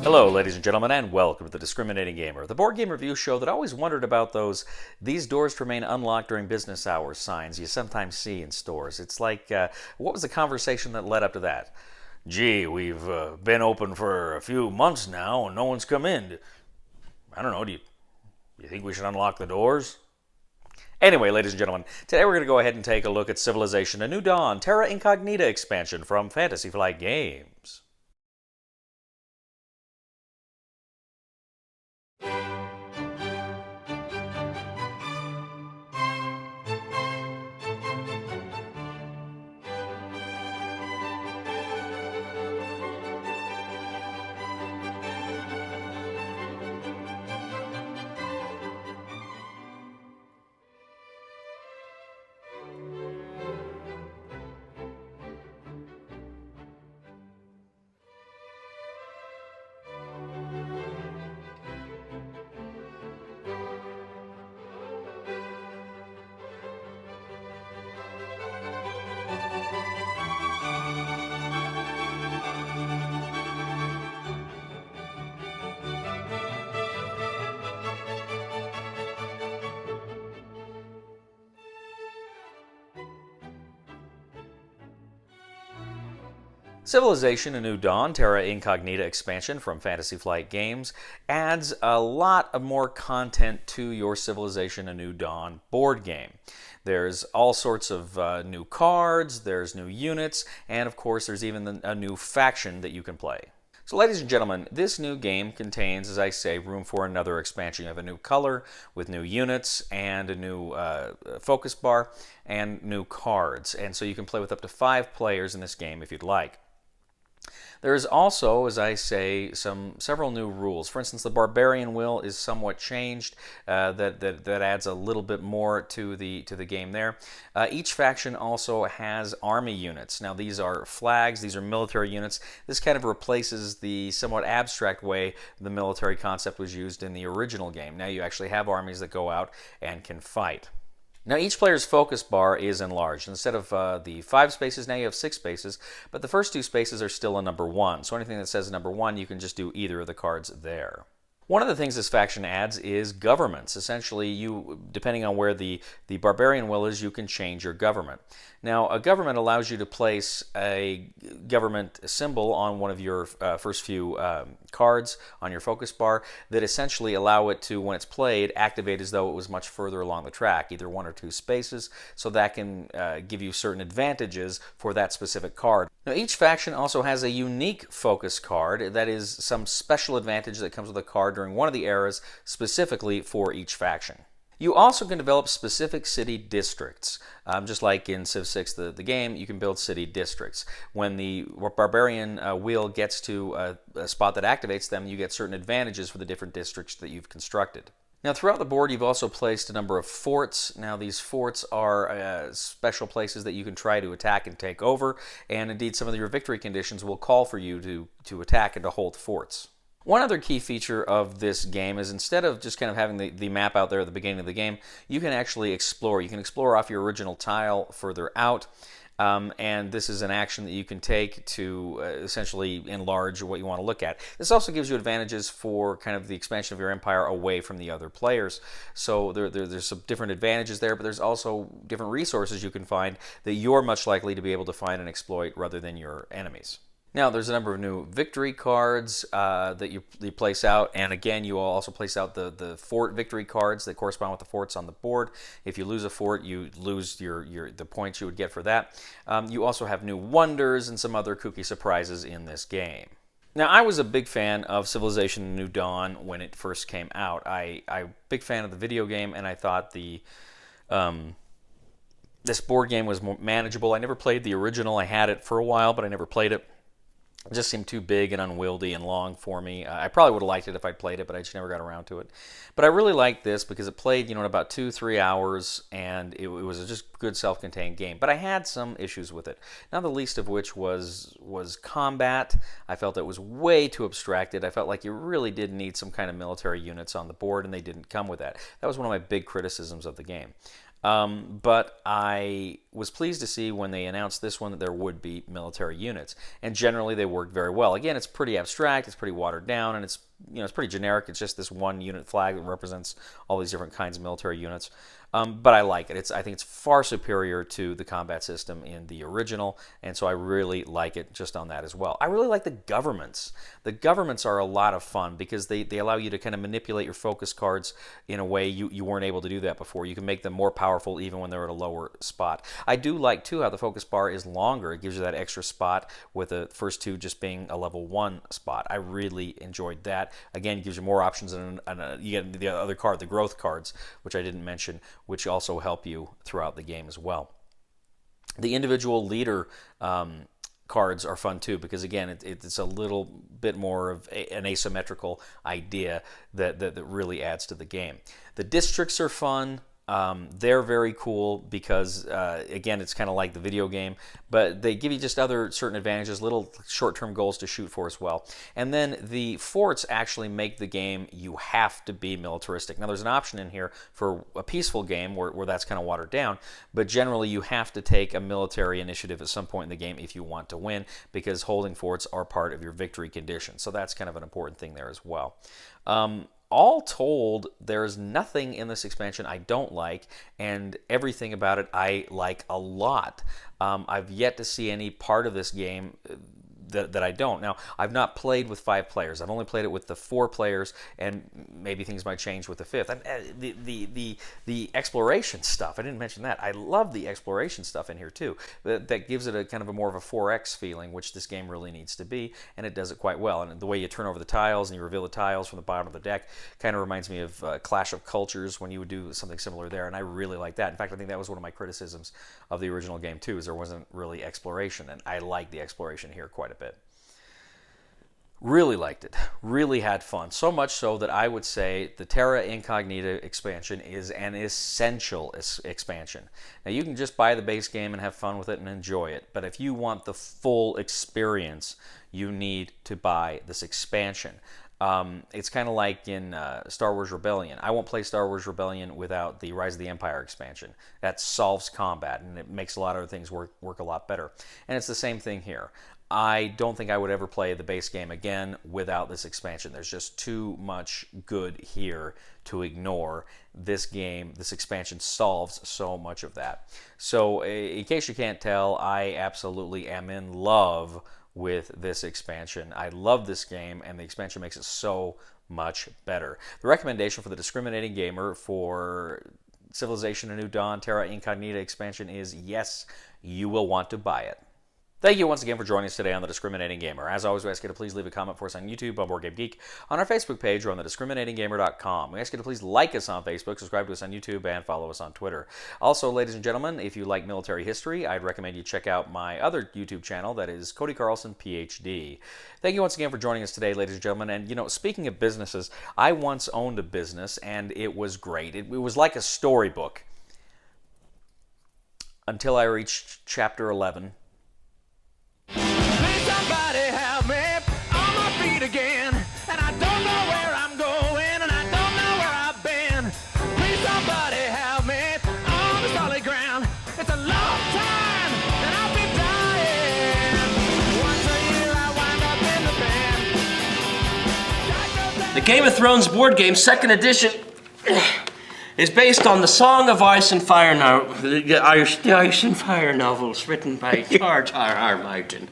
Hello, ladies and gentlemen, and welcome to The Discriminating Gamer, the board game review show that always wondered about "these doors remain unlocked during business hours" signs you sometimes see in stores. It's like, what was the conversation that led up to that? Gee, we've been open for a few months now and no one's come in. I don't know, do you think we should unlock the doors? Anyway, ladies and gentlemen, today we're going to go ahead and take a look at Civilization: A New Dawn, Terra Incognita expansion from Fantasy Flight Games. Civilization: A New Dawn, Terra Incognita expansion from Fantasy Flight Games adds a lot of more content to your Civilization: A New Dawn board game. There's all sorts of new cards, there's new units, and of course there's even a new faction that you can play. So ladies and gentlemen, this new game contains, as I say, room for another expansion. You have a new color with new units and a new focus bar and new cards. And so you can play with up to 5 players in this game if you'd like. There's also, as I say, several new rules. For instance, the barbarian will is somewhat changed. That adds a little bit more to the game there. Each faction also has army units. Now these are flags. These are military units. This kind of replaces the somewhat abstract way the military concept was used in the original game. Now you actually have armies that go out and can fight. Now each player's focus bar is enlarged. Instead of the 5 spaces, now you have 6 spaces, but the first 2 spaces are still a number 1. So anything that says number 1, you can just do either of the cards there. One of the things this faction adds is governments. Essentially, depending on where the barbarian will is, you can change your government. Now, a government allows you to place a government symbol on one of your first few cards on your focus bar that essentially allow it to, when it's played, activate as though it was much further along the track, either 1 or 2 spaces, so that can give you certain advantages for that specific card. Now, each faction also has a unique focus card, that is some special advantage that comes with a card during one of the eras specifically for each faction. You also can develop specific city districts. Just like in Civ 6, the game, you can build city districts. When the barbarian wheel gets to a spot that activates them, you get certain advantages for the different districts that you've constructed. Now throughout the board you've also placed a number of forts. Now these forts are special places that you can try to attack and take over, and indeed some of your victory conditions will call for you to attack and to hold forts. One other key feature of this game is, instead of just kind of having the map out there at the beginning of the game, you can actually explore. You can explore off your original tile further out, and this is an action that you can take to essentially enlarge what you want to look at. This also gives you advantages for kind of the expansion of your empire away from the other players. So there's some different advantages there, but there's also different resources you can find that you're much likely to be able to find and exploit rather than your enemies. Now, there's a number of new victory cards that you place out, and again, you will also place out the fort victory cards that correspond with the forts on the board. If you lose a fort, you lose the points you would get for that. You also have new wonders and some other kooky surprises in this game. Now, I was a big fan of Civilization: New Dawn when it first came out. I'm a big fan of the video game, and I thought this board game was more manageable. I never played the original. I had it for a while, but I never played it. It just seemed too big and unwieldy and long for me. I probably would have liked it if I'd played it, but I just never got around to it. But I really liked this because it played, in about 2-3 hours, and it was just a good self-contained game. But I had some issues with it, not the least of which was combat. I felt it was way too abstracted. I felt like you really did need some kind of military units on the board, and they didn't come with that. That was one of my big criticisms of the game. But I was pleased to see when they announced this one that there would be military units, and generally they worked very well. Again, it's pretty abstract, it's pretty watered down, and it's pretty generic. It's just this one unit flag that represents all these different kinds of military units. But I like it. I think it's far superior to the combat system in the original, and so I really like it just on that as well. I really like the governments. The governments are a lot of fun because they allow you to kind of manipulate your focus cards in a way you weren't able to do that before. You can make them more powerful even when they're at a lower spot. I do like, too, how the focus bar is longer. It gives you that extra spot with the first two just being a level 1 spot. I really enjoyed that. Again, it gives you more options, and you get the other card, the growth cards, which I didn't mention, which also help you throughout the game as well. The individual leader cards are fun too because, again, it's a little bit more of an asymmetrical idea that really adds to the game. The districts are fun. They're very cool because, again, it's kind of like the video game, but they give you just other certain advantages, little short-term goals to shoot for as well. And then the forts actually make the game you have to be militaristic. Now, there's an option in here for a peaceful game where that's kind of watered down, but generally you have to take a military initiative at some point in the game if you want to win, because holding forts are part of your victory condition. So that's kind of an important thing there as well. All told, there's nothing in this expansion I don't like, and everything about it I like a lot. I've yet to see any part of this game that I don't. Now, I've not played with 5 players. I've only played it with the 4 players, and maybe things might change with the 5th. The exploration stuff, I didn't mention that. I love the exploration stuff in here too. That gives it a kind of a more of a 4X feeling, which this game really needs to be, and it does it quite well. And the way you turn over the tiles and you reveal the tiles from the bottom of the deck kind of reminds me of Clash of Cultures when you would do something similar there, and I really like that. In fact, I think that was one of my criticisms of the original game too, is there wasn't really exploration, and I like the exploration here quite a bit. Really liked it. Really had fun. So much so that I would say the Terra Incognita expansion is an essential expansion. Now, you can just buy the base game and have fun with it and enjoy it, but if you want the full experience, you need to buy this expansion. It's kind of like in Star Wars Rebellion. I won't play Star Wars Rebellion without the Rise of the Empire expansion. That solves combat, and it makes a lot of other things work a lot better. And it's the same thing here. I don't think I would ever play the base game again without this expansion. There's just too much good here to ignore. This game, this expansion solves so much of that. So, in case you can't tell, I absolutely am in love with this expansion. I love this game, and the expansion makes it so much better. The recommendation for the discriminating gamer for Civilization: A New Dawn Terra Incognita expansion is yes, you will want to buy it. Thank you once again for joining us today on The Discriminating Gamer. As always, we ask you to please leave a comment for us on YouTube, on Board Game Geek, on our Facebook page, or on thediscriminatinggamer.com. We ask you to please like us on Facebook, subscribe to us on YouTube, and follow us on Twitter. Also, ladies and gentlemen, if you like military history, I'd recommend you check out my other YouTube channel, that is Cody Carlson, PhD. Thank you once again for joining us today, ladies and gentlemen. And, speaking of businesses, I once owned a business, and it was great. It was like a storybook until I reached chapter 11. Somebody help me on my feet again, and I don't know where I'm going, and I don't know where I've been. Please somebody help me on the solid ground. It's a long time, and I'll be dying. Once a year I wind up in the band. The Game of Thrones board game, 2nd edition, is based on the Song of Ice and Fire the Ice and Fire novels written by George R. R. Martin.